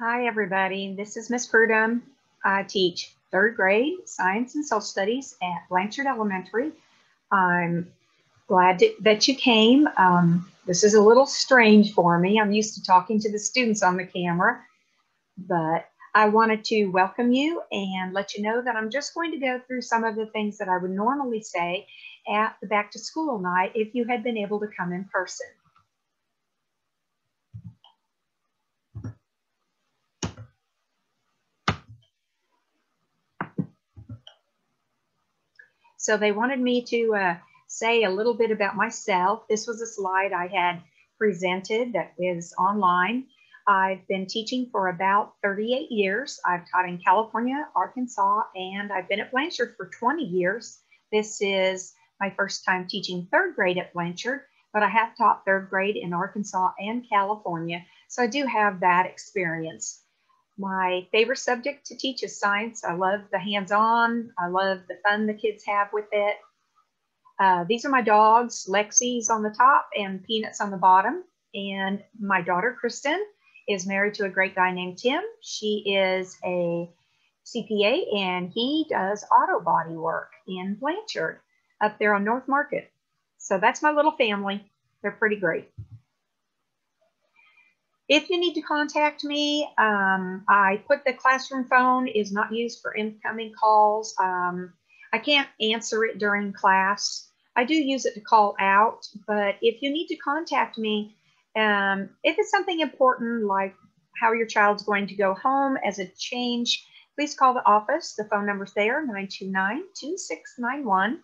Hi, everybody. This is Miss Prudhome. I teach third grade science and social studies at Blanchard Elementary. I'm glad that you came. This is a little strange for me. I'm used to talking to the students on the camera, but I wanted to welcome you and let you know that I'm just going to go through some of the things that I would normally say at the back to school night if you had been able to come in person. So they wanted me to say a little bit about myself. This was a slide I had presented that is online. I've been teaching for about 38 years. I've taught in California, Arkansas, and I've been at Blanchard for 20 years. This is my first time teaching third grade at Blanchard, but I have taught third grade in Arkansas and California, so I do have that experience. My favorite subject to teach is science. I love the hands-on. I love the fun the kids have with it. These are my dogs. Lexi's on the top and Peanut's on the bottom. And my daughter, Kristen, is married to a great guy named Tim. She is a CPA and he does auto body work in Blanchard up there on North Market. So that's my little family. They're pretty great. If you need to contact me, I put the classroom phone is not used for incoming calls. I can't answer it during class. I do use it to call out, but if you need to contact me, if it's something important like how your child's going to go home as a change, please call the office. The phone number's there, 929-2691.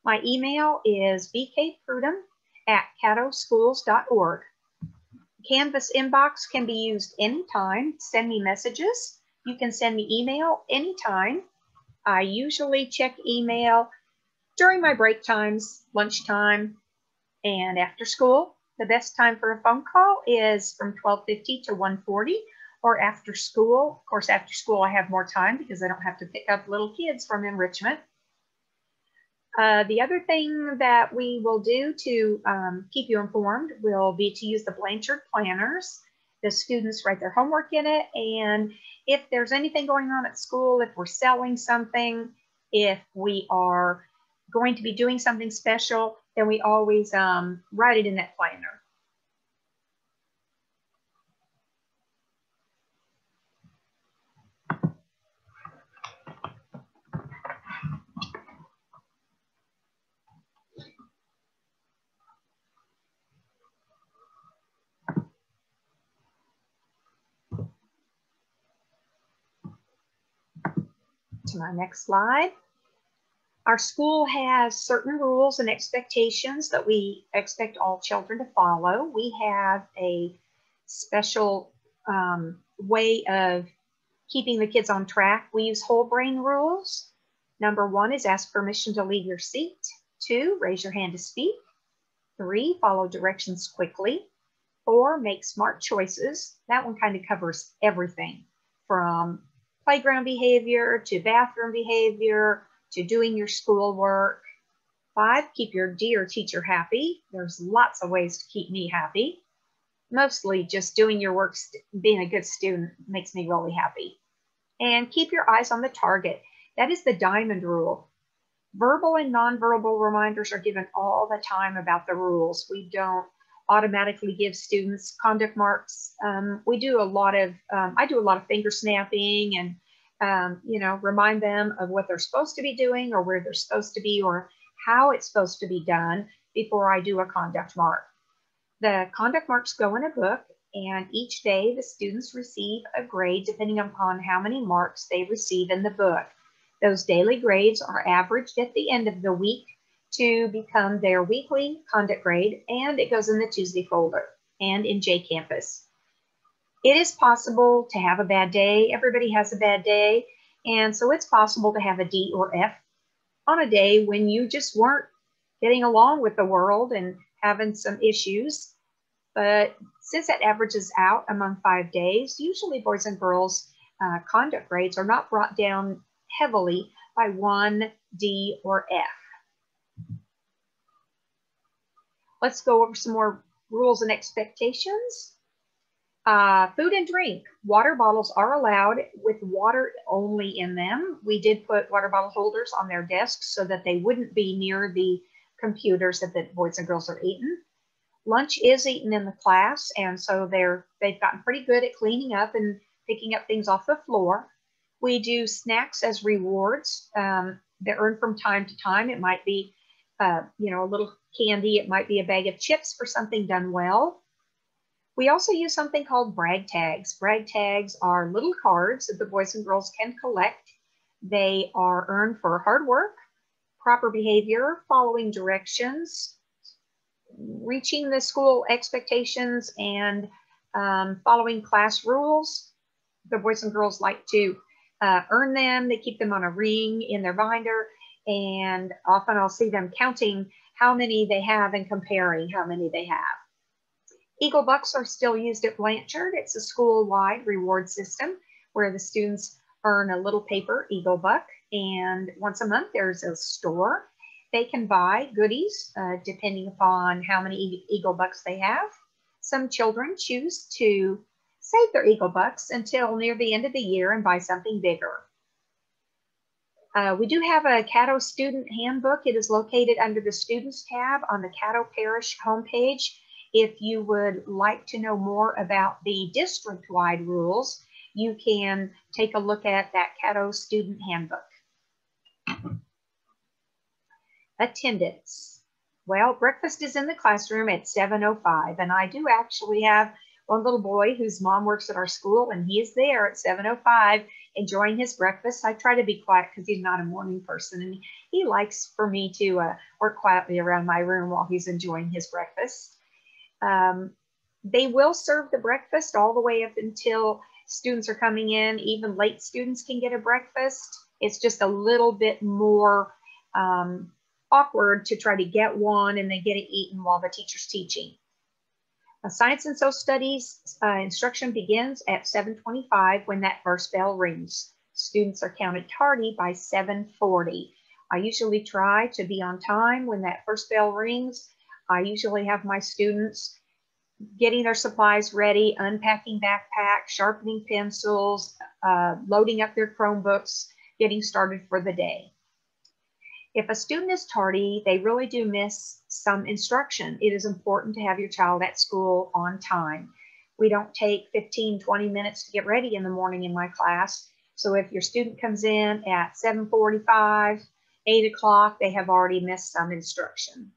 My email is bkprudhome@caddoschools.org. Canvas inbox can be used anytime. Send me messages. You can send me email anytime. I usually check email during my break times, lunchtime, and after school. The best time for a phone call is from 12:50 to 1:40 or after school. Of course, after school, I have more time because I don't have to pick up little kids from enrichment. The other thing that we will do to keep you informed will be to use the Blanchard planners. The students write their homework in it, and if there's anything going on at school, if we're selling something, if we are going to be doing something special, then we always write it in that planner. To my next slide. Our school has certain rules and expectations that we expect all children to follow. We have a special way of keeping the kids on track. We use whole brain rules. Number 1 is ask permission to leave your seat. 2, raise your hand to speak. 3, follow directions quickly. 4, make smart choices. That one kind of covers everything from playground behavior to bathroom behavior to doing your schoolwork. 5, keep your dear teacher happy. There's lots of ways to keep me happy. Mostly just doing your work, being a good student makes me really happy. And keep your eyes on the target. That is the diamond rule. Verbal and nonverbal reminders are given all the time about the rules. We don't automatically give students conduct marks. We do a lot of, I do a lot of finger snapping and, remind them of what they're supposed to be doing or where they're supposed to be or how it's supposed to be done before I do a conduct mark. The conduct marks go in a book, and each day the students receive a grade depending upon how many marks they receive in the book. Those daily grades are averaged at the end of the week to become their weekly conduct grade, and it goes in the Tuesday folder and in J Campus. It is possible to have a bad day. Everybody has a bad day, and so it's possible to have a D or F on a day when you just weren't getting along with the world and having some issues. But since that averages out among 5 days, usually boys and girls conduct grades are not brought down heavily by 1, D, or F. Let's go over some more rules and expectations. Food and drink. Water bottles are allowed with water only in them. We did put water bottle holders on their desks so that they wouldn't be near the computers that the boys and girls are eating. Lunch is eaten in the class, and so they've gotten pretty good at cleaning up and picking up things off the floor. We do snacks as rewards. They're earned from time to time. It might be, a little candy. It might be a bag of chips for something done well. We also use something called brag tags. Brag tags are little cards that the boys and girls can collect. They are earned for hard work, proper behavior, following directions, reaching the school expectations, and following class rules. The boys and girls like to earn them. They keep them on a ring in their binder, and often I'll see them counting how many they have and comparing how many they have. Eagle Bucks are still used at Blanchard. It's a school-wide reward system where the students earn a little paper Eagle Buck, and once a month there's a store. They can buy goodies depending upon how many Eagle Bucks they have. Some children choose to save their Eagle Bucks until near the end of the year and buy something bigger. We do have a Caddo student handbook. It is located under the Students tab on the Caddo Parish homepage. If you would like to know more about the district-wide rules, you can take a look at that Caddo student handbook. Attendance. Well, breakfast is in the classroom at 7:05, and I do actually have one little boy whose mom works at our school, and he is there at 7:05 enjoying his breakfast. I try to be quiet because he's not a morning person, and he likes for me to work quietly around my room while he's enjoying his breakfast. They will serve the breakfast all the way up until students are coming in. Even late students can get a breakfast. It's just a little bit more awkward to try to get one and then get it eaten while the teacher's teaching. Science and social studies instruction begins at 7:25 when that first bell rings. Students are counted tardy by 7:40. I usually try to be on time when that first bell rings. I usually have my students getting their supplies ready, unpacking backpacks, sharpening pencils, loading up their Chromebooks, getting started for the day. If a student is tardy, they really do miss some instruction. It is important to have your child at school on time. We don't take 15, 20 minutes to get ready in the morning in my class. So if your student comes in at 7:45, 8 o'clock, they have already missed some instruction.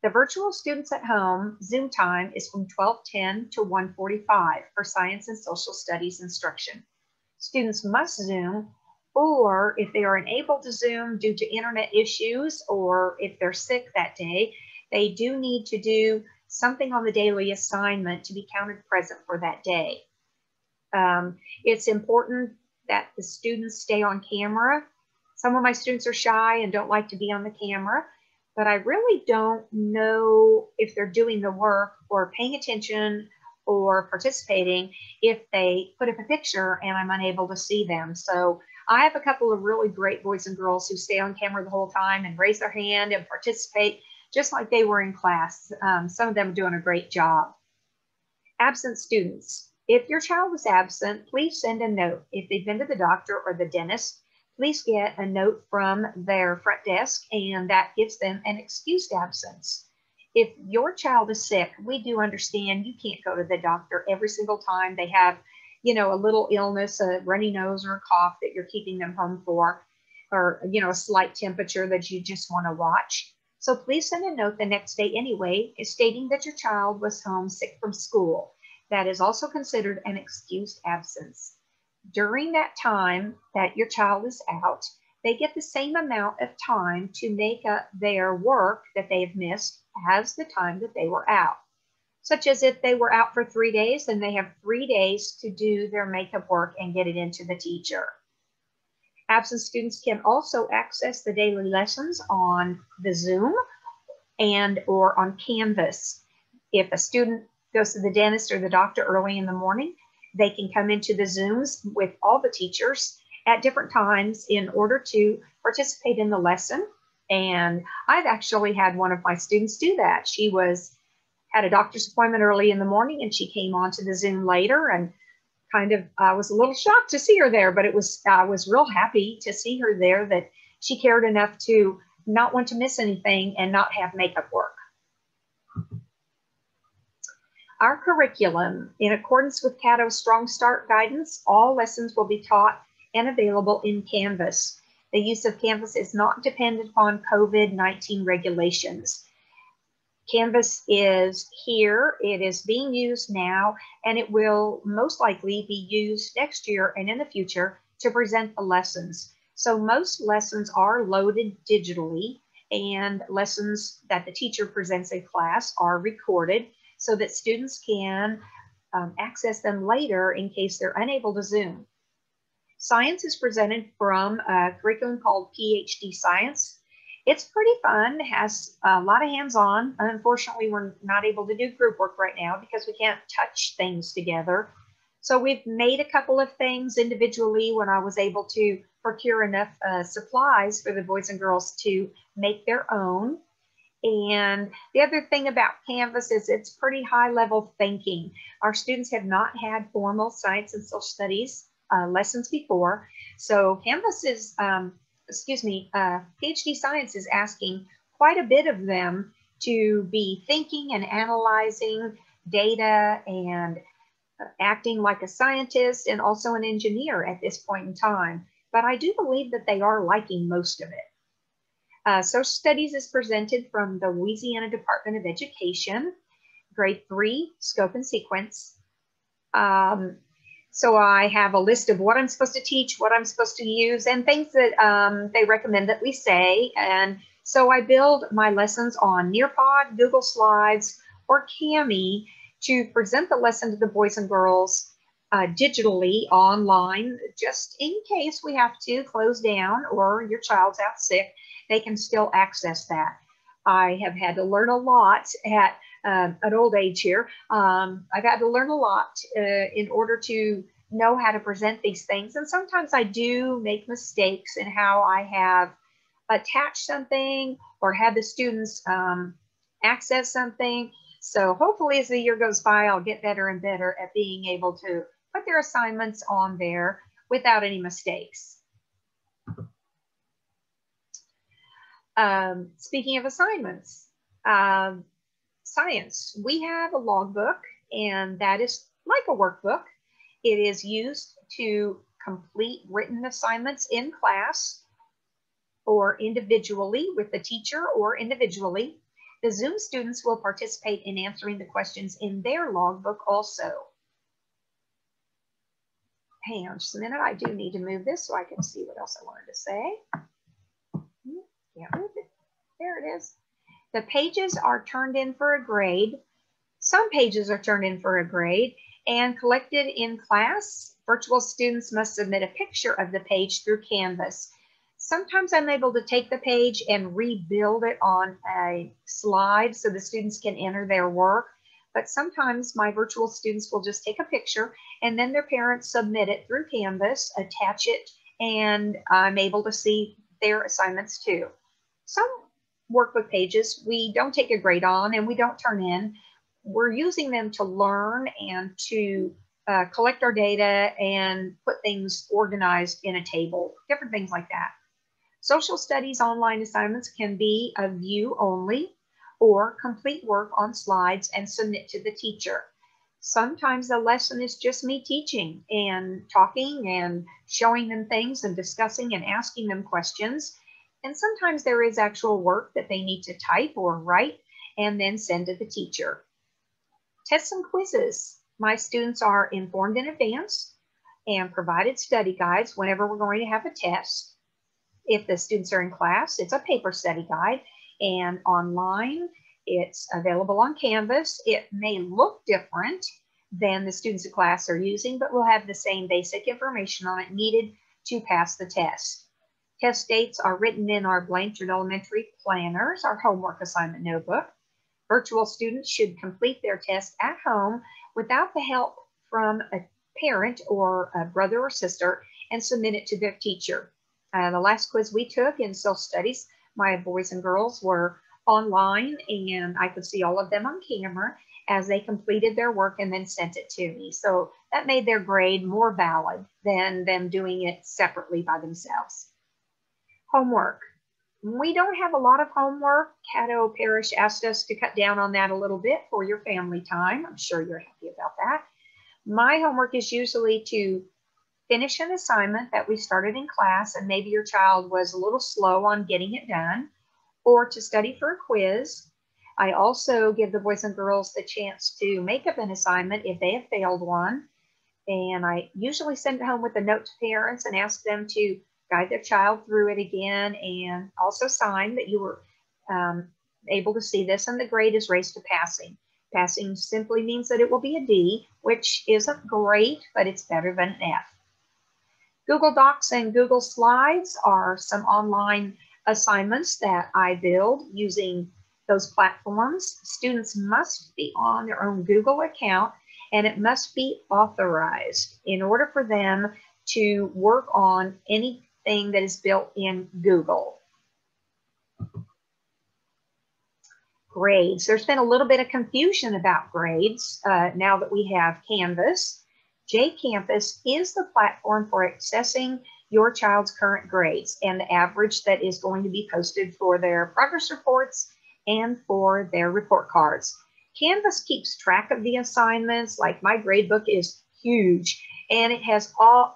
The virtual students at home, Zoom time is from 12:10 to 1:45 for science and social studies instruction. Students must Zoom, or if they are unable to Zoom due to internet issues, or if they're sick that day, they do need to do something on the daily assignment to be counted present for that day. It's important that the students stay on camera. Some of my students are shy and don't like to be on the camera, but I really don't know if they're doing the work or paying attention or participating if they put up a picture and I'm unable to see them. So I have a couple of really great boys and girls who stay on camera the whole time and raise their hand and participate just like they were in class. Some of them are doing a great job. Absent students. If your child was absent, please send a note. If they've been to the doctor or the dentist, please get a note from their front desk, and that gives them an excused absence. If your child is sick, we do understand you can't go to the doctor every single time they have, a little illness, a runny nose or a cough that you're keeping them home for, or, a slight temperature that you just want to watch. So please send a note the next day anyway, stating that your child was home sick from school. That is also considered an excused absence. During that time that your child is out, they get the same amount of time to make up their work that they have missed as the time that they were out. Such as if they were out for 3 days, then they have 3 days to do their makeup work and get it into the teacher. Absent students can also access the daily lessons on the Zoom and or on Canvas. If a student goes to the dentist or the doctor early in the morning, they can come into the Zooms with all the teachers at different times in order to participate in the lesson. And I've actually had one of my students do that. She had a doctor's appointment early in the morning, and she came onto the Zoom later, and kind of I was a little shocked to see her there, but I was real happy to see her there, that she cared enough to not want to miss anything and not have makeup work. Our curriculum, in accordance with Cato's Strong Start guidance, all lessons will be taught and available in Canvas. The use of Canvas is not dependent upon COVID-19 regulations. Canvas is here, it is being used now, and it will most likely be used next year and in the future to present the lessons. So most lessons are loaded digitally, and lessons that the teacher presents in class are recorded so that students can access them later in case they're unable to Zoom. Science is presented from a curriculum called PhD Science. It's pretty fun, has a lot of hands-on. Unfortunately, we're not able to do group work right now because we can't touch things together. So we've made a couple of things individually when I was able to procure enough supplies for the boys and girls to make their own. And the other thing about Canvas is it's pretty high-level thinking. Our students have not had formal science and social studies lessons before. So Canvas is, PhD Science is asking quite a bit of them to be thinking and analyzing data and acting like a scientist and also an engineer at this point in time. But I do believe that they are liking most of it. Social Studies is presented from the Louisiana Department of Education, grade 3, scope and sequence. So I have a list of what I'm supposed to teach, what I'm supposed to use, and things that they recommend that we say. And so I build my lessons on Nearpod, Google Slides, or Kami to present the lesson to the boys and girls digitally online, just in case we have to close down or your child's out sick. They can still access that. I have had to learn a lot at an old age here. I've had to learn a lot in order to know how to present these things. And sometimes I do make mistakes in how I have attached something or had the students access something. So hopefully as the year goes by, I'll get better and better at being able to put their assignments on there without any mistakes. Speaking of assignments, science, we have a logbook, and that is like a workbook. It is used to complete written assignments in class or individually with the teacher or individually. The Zoom students will participate in answering the questions in their logbook also. Hang on just a minute. I do need to move this so I can see what else I wanted to say. Can't move it. There it is. The pages are turned in for a grade. Some pages are turned in for a grade and collected in class. Virtual students must submit a picture of the page through Canvas. Sometimes I'm able to take the page and rebuild it on a slide so the students can enter their work. But sometimes my virtual students will just take a picture and then their parents submit it through Canvas, attach it, and I'm able to see their assignments too. Some workbook pages we don't take a grade on and we don't turn in. We're using them to learn and to collect our data and put things organized in a table, different things like that. Social studies online assignments can be a view only or complete work on slides and submit to the teacher. Sometimes the lesson is just me teaching and talking and showing them things and discussing and asking them questions. And sometimes there is actual work that they need to type or write and then send to the teacher. Tests and quizzes. My students are informed in advance and provided study guides whenever we're going to have a test. If the students are in class, it's a paper study guide, and online, it's available on Canvas. It may look different than the students in class are using, but we'll have the same basic information on it needed to pass the test. Test dates are written in our Blanchard Elementary planners, our homework assignment notebook. Virtual students should complete their test at home without the help from a parent or a brother or sister and submit it to their teacher. The last quiz we took in social studies, my boys and girls were online and I could see all of them on camera. as they completed their work and then sent it to me. So that made their grade more valid than them doing it separately by themselves. Homework. We don't have a lot of homework. Caddo Parish asked us to cut down on that a little bit for your family time. I'm sure you're happy about that. My homework is usually to finish an assignment that we started in class and maybe your child was a little slow on getting it done, or to study for a quiz. I also give the boys and girls the chance to make up an assignment if they have failed one. And I usually send it home with a note to parents and ask them to guide their child through it again and also sign that you were able to see this, and the grade is raised to passing. Passing simply means that it will be a D, which isn't great, but it's better than an F. Google Docs and Google Slides are some online assignments that I build using those platforms. Students must be on their own Google account, and it must be authorized in order for them to work on anything that is built in Google. Grades. There's been a little bit of confusion about grades now that we have Canvas. JCampus is the platform for accessing your child's current grades and the average that is going to be posted for their progress reports and for their report cards. Canvas keeps track of the assignments. Like my gradebook is huge, and it has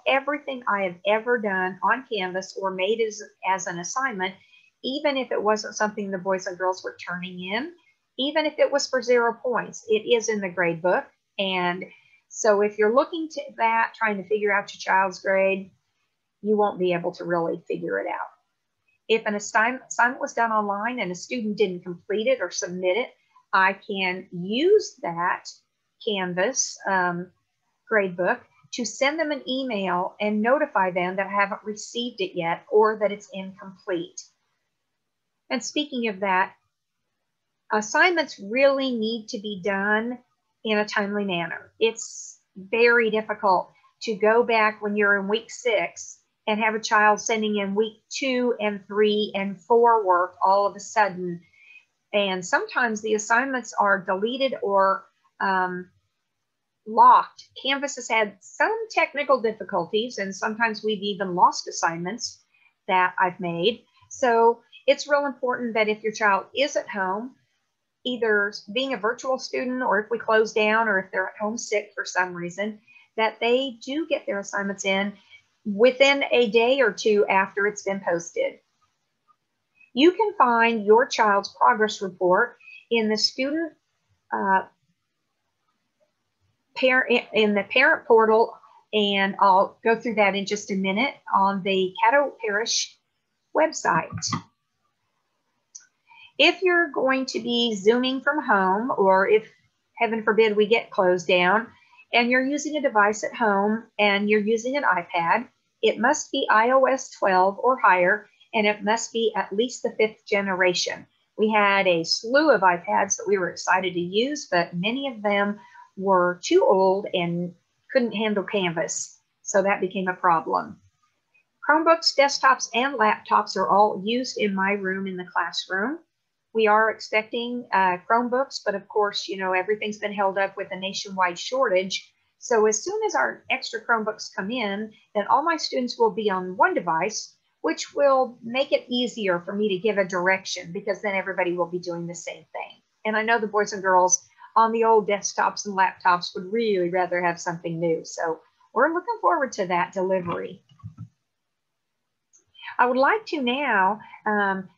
everything I have ever done on Canvas or made as an assignment, even if it wasn't something the boys and girls were turning in, even if it was for 0 points, it is in the gradebook. And so if you're looking to that, trying to figure out your child's grade, you won't be able to really figure it out. If an assignment was done online and a student didn't complete it or submit it, I can use that Canvas gradebook to send them an email and notify them that I haven't received it yet or that it's incomplete. And speaking of that, assignments really need to be done in a timely manner. It's very difficult to go back when you're in week 6 and have a child sending in week 2 and 3 and 4 work all of a sudden. And sometimes the assignments are deleted or locked. Canvas has had some technical difficulties, and sometimes we've even lost assignments that I've made. So it's real important that if your child is at home, either being a virtual student or if we close down or if they're at home sick for some reason, that they do get their assignments in within a day or 2 after it's been posted. You can find your child's progress report in the student parent portal, and I'll go through that in just a minute on the Caddo Parish website. If you're going to be Zooming from home, or if, heaven forbid, we get closed down, and you're using a device at home and you're using an iPad, it must be iOS 12 or higher, and it must be at least the 5th generation. We had a slew of iPads that we were excited to use, but many of them were too old and couldn't handle Canvas, so that became a problem. Chromebooks, desktops, and laptops are all used in my room in the classroom. We are expecting Chromebooks, but of course, you know, everything's been held up with a nationwide shortage. So as soon as our extra Chromebooks come in, then all my students will be on one device, which will make it easier for me to give a direction, because then everybody will be doing the same thing. And I know the boys and girls on the old desktops and laptops would really rather have something new. So we're looking forward to that delivery. I would like to now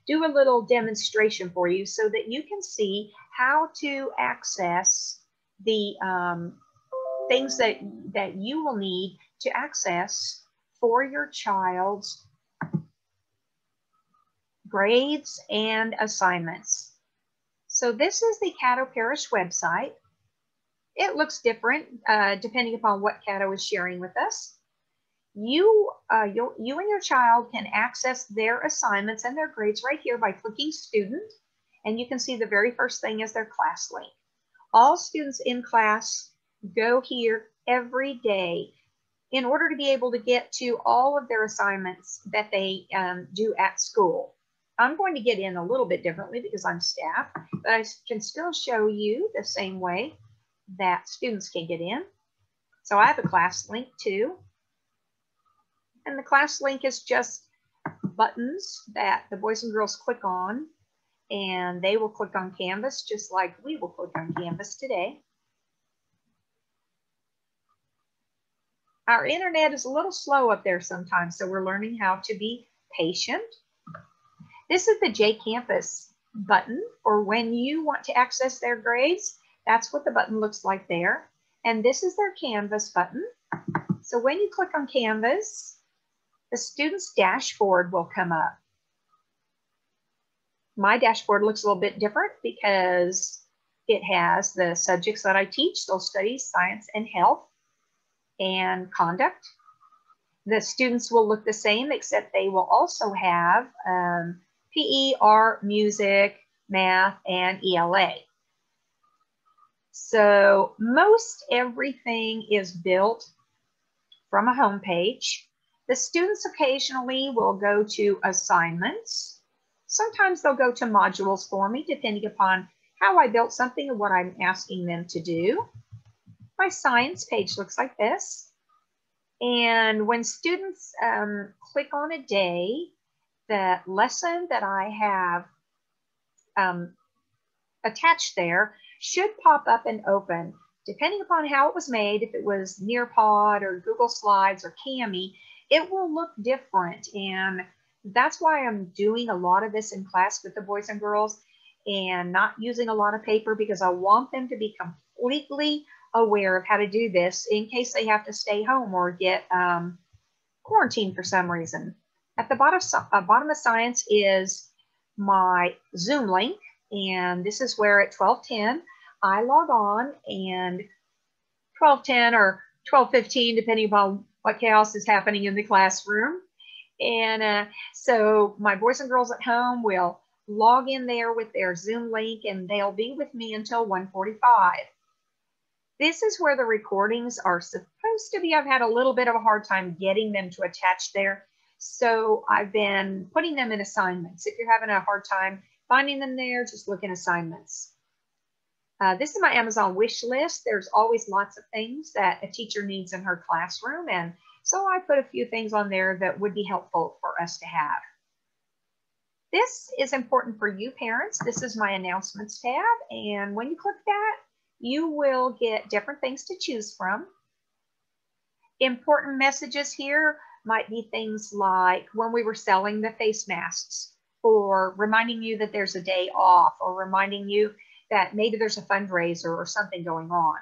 do a little demonstration for you so that you can see how to access the things that you will need to access for your child's grades and assignments. So this is the Caddo Parish website. It looks different depending upon what Caddo is sharing with us. You and your child can access their assignments and their grades right here by clicking Student, and you can see the very first thing is their class link. All students in class go here every day in order to be able to get to all of their assignments that they do at school. I'm going to get in a little bit differently because I'm staff, but I can still show you the same way that students can get in. So I have a class link too. And the class link is just buttons that the boys and girls click on, and they will click on Canvas just like we will click on Canvas today. Our internet is a little slow up there sometimes, so we're learning how to be patient. This is the JCampus button for when you want to access their grades. That's what the button looks like there. And this is their Canvas button. So when you click on Canvas, the student's dashboard will come up. My dashboard looks a little bit different because it has the subjects that I teach, social studies, science, and health, and conduct. The students will look the same, except they will also have PE, art, music, math, and ELA. So most everything is built from a home page. The students occasionally will go to assignments. Sometimes they'll go to modules for me, depending upon how I built something and what I'm asking them to do. My science page looks like this. And when students click on a day, the lesson that I have attached there should pop up and open. Depending upon how it was made, if it was Nearpod or Google Slides or Kami, it will look different. And that's why I'm doing a lot of this in class with the boys and girls and not using a lot of paper, because I want them to be completely aware of how to do this in case they have to stay home or get quarantined for some reason. At the bottom of science is my Zoom link, and this is where at 12:10 I log on, and 12:10 or 12:15, depending upon what chaos is happening in the classroom. And so my boys and girls at home will log in there with their Zoom link, and they'll be with me until 1:45. This is where the recordings are supposed to be. I've had a little bit of a hard time getting them to attach there, so I've been putting them in assignments. If you're having a hard time finding them there, just look in assignments. This is my Amazon wish list. There's always lots of things that a teacher needs in her classroom, and so I put a few things on there that would be helpful for us to have. This is important for you parents. This is my announcements tab, and when you click that, you will get different things to choose from. Important messages here might be things like when we were selling the face masks, or reminding you that there's a day off, or reminding you that maybe there's a fundraiser or something going on.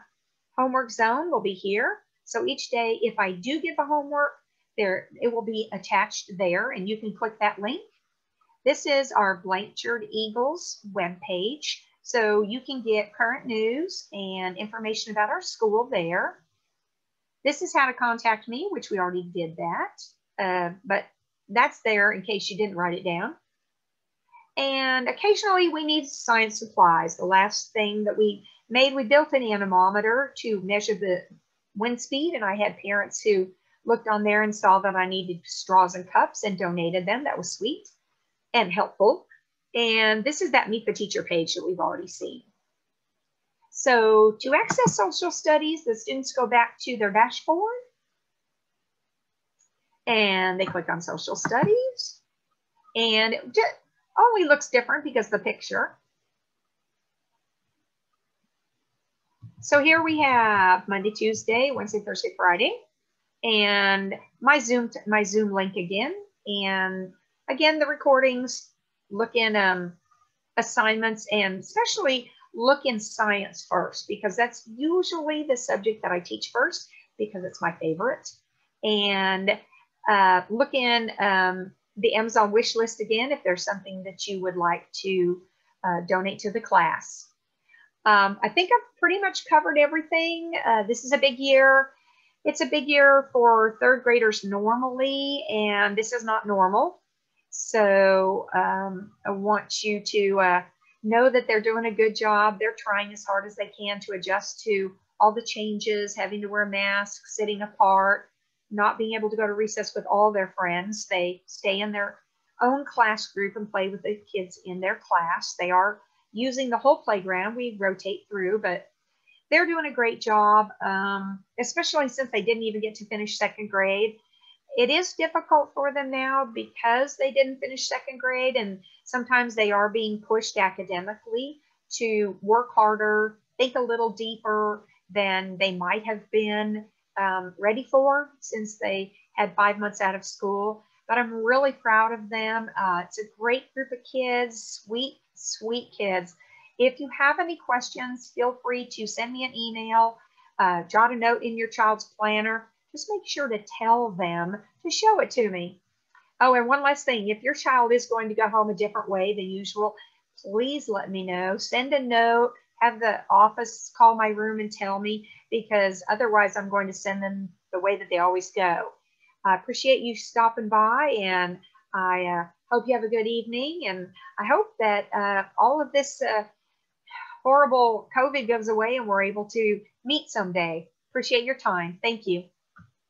Homework zone will be here. So each day, if I do give the homework, it will be attached there, and you can click that link. This is our Blanchard Eagles webpage. So you can get current news and information about our school there. This is how to contact me, which we already did that, but that's there in case you didn't write it down. And occasionally we need science supplies. The last thing that we made, we built an anemometer to measure the wind speed, and I had parents who looked on there and saw that I needed straws and cups and donated them. That was sweet and helpful. And this is that Meet the Teacher page that we've already seen. So to access social studies, the students go back to their dashboard and they click on social studies, and it just only looks different because of the picture. So here we have Monday, Tuesday, Wednesday, Thursday, Friday, and my Zoom link again. And again, the recordings, look in assignments, and especially look in science first, because that's usually the subject that I teach first because it's my favorite. And look in the Amazon wish list again if there's something that you would like to donate to the class. I think I've pretty much covered everything. This is a big year. It's a big year for third graders normally, and this is not normal. So I want you to know that they're doing a good job. They're trying as hard as they can to adjust to all the changes, having to wear masks, sitting apart, not being able to go to recess with all their friends. They stay in their own class group and play with the kids in their class. They are using the whole playground. We rotate through, but they're doing a great job, especially since they didn't even get to finish second grade. It is difficult for them now because they didn't finish second grade, and sometimes they are being pushed academically to work harder, think a little deeper than they might have been ready for since they had 5 months out of school. But I'm really proud of them. It's a great group of kids, sweet, sweet kids. If you have any questions, feel free to send me an email, jot a note in your child's planner. Just make sure to tell them to show it to me. Oh, and one last thing, if your child is going to go home a different way than usual, please let me know. Send a note, have the office call my room and tell me, because otherwise I'm going to send them the way that they always go. I appreciate you stopping by, and I hope you have a good evening, and I hope that all of this horrible COVID goes away and we're able to meet someday. Appreciate your time. Thank you.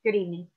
Good evening.